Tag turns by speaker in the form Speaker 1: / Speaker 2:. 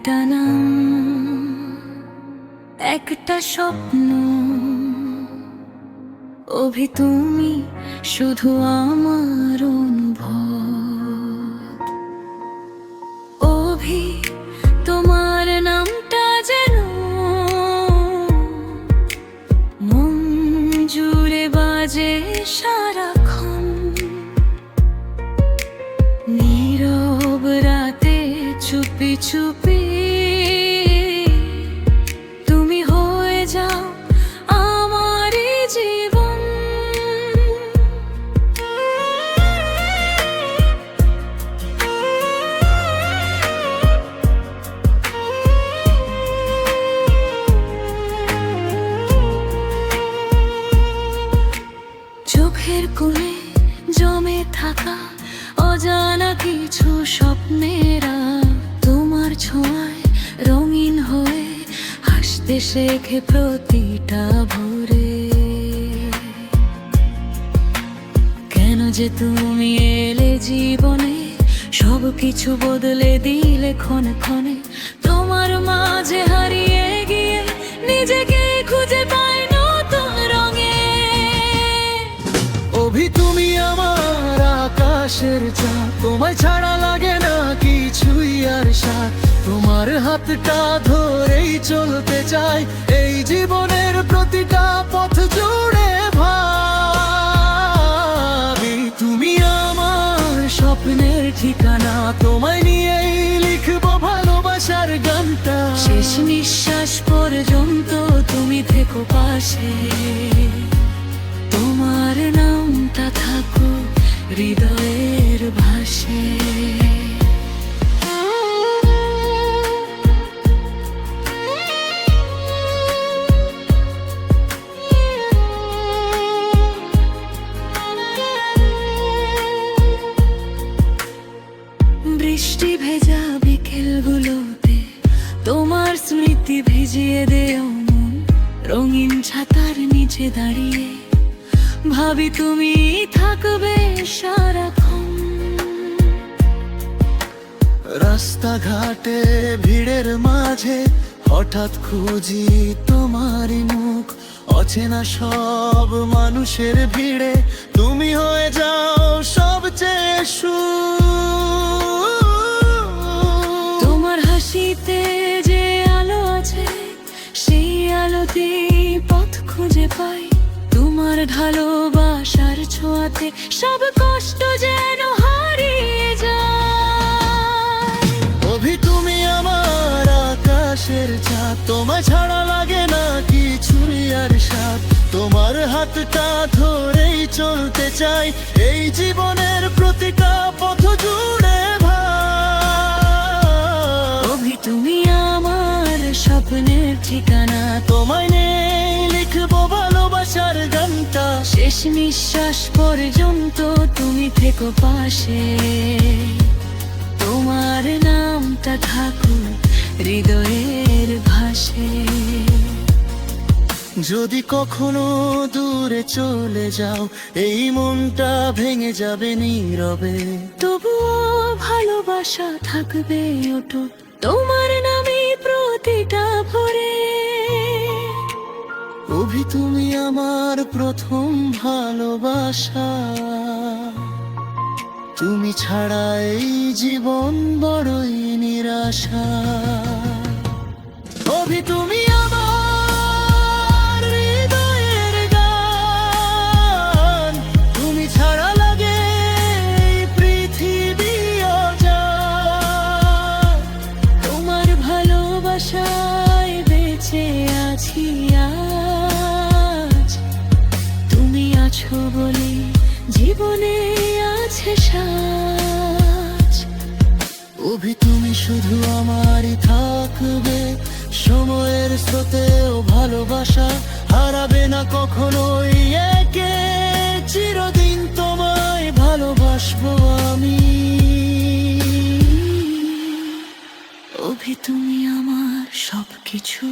Speaker 1: একটা নাম, একটা স্বপ্ন। অভি তুমি শুধু আমার অনুভব। অভি তোমার নামটা যেন মন জুড়ে বাজে সারাক্ষণ। নীরব রাতে চুপি চুপি তুমি হয়ে যাও আমারই জীবন। চোখের কোণে জমে থাকা অজানা কিছু স্বপ্নেরা তোমার ছোঁয়ায় রঙিন হয়ে হাসতে শেখে প্রতিটা ভোরে। কেন যে তুমি এলে জীবনে, সব কিছু বদলে দিলে ক্ষণে ক্ষণে। তোমার মাঝে হারিয়ে গিয়ে নিজেকে খুঁজে পাই নতুন রঙে।
Speaker 2: অভি তুমি আমার আকাশের চাঁদ, তোমায় ছাড়া লাগে না কিছুই আর সাথ। তোমার হাতটা ধরেই চলতে চাই এই জীবনের প্রতিটা পথ জুড়ে ভাবি। তুমি আমার স্বপ্নের ঠিকানা, তোমায় নিয়েই লিখবো ভালোবাসার গানটা।
Speaker 1: শেষ নিঃশ্বাস পর্যন্ত তুমি থেকো পাশে, তোমার নামটা থাকুক হৃদয়ের ভাষে। বৃষ্টি ভেজা বিকেলগুলোতে তোমার স্মৃতি ভিজিয়ে দেও মন। রঙিন ছাতার নিচে দাঁড়িয়ে ভাবি তুমি থাকবে সারাক্ষণ।
Speaker 2: রাস্তাঘাটে ভিড়ের মাঝে হঠাৎ খুঁজি তোমারই মুখ। অচেনা সব মানুষের ভিড়ে তুমি হয়ে যাও সবচেয়ে সুখ।
Speaker 1: তোমার হাসিতে যে আলো আছে, সেই আলোতেই পথ খুঁজে পাই। তোমার ভালোবাসার ছোঁয়াতে সব কষ্ট যেন হারিয়ে যায়।
Speaker 2: অভি তুমি আমার আকাশের চাঁদ, তোমায় ছাড়া লাগে না কিছুই আর সাথ। তোমার হাতটা ধরেই চলতে চাই এই জীবনের প্রতিটা পথ জুড়ে ভাব।
Speaker 1: অভি তুমি আমার স্বপ্নের ঠিকানা,
Speaker 2: তোমায় নেই লিখবো ভালোবাসার গানটা।
Speaker 1: শেষ নিঃশ্বাস পর্যন্ত তুমি থেকো পাশে, তোমার নামটা থাকুক হৃদয়ের ভাষে।
Speaker 2: যদি কখনো দূরে চলে যাও এই মনটা ভেঙে যাবে নীরবে।
Speaker 1: তবুও ভালোবাসা থাকবে অটুট তোমার নামে প্রতিটা ভোরে।
Speaker 2: অভি তুমি আমার প্রথম ভালোবাসা, তুমি ছাড়া এই জীবন বড়ই নিরাশা। অভি তুমি আমার হৃদয়ের গান, তুমি ছাড়া লাগে এই পৃথিবী অজান।
Speaker 1: তোমার ভালোবাসায় বেঁচে আছি আজ, তুমি আছো বলে জীবনে আছে সাজ।
Speaker 2: অভি তুমি শুধু আমারই থাকবে, সময়ের স্রোতেও ভালোবাসা হারাবে না কখনোই একে। চিরদিন তোমায় ভালোবাসবো আমি।
Speaker 1: অভি তুমি আমার সবকিছু।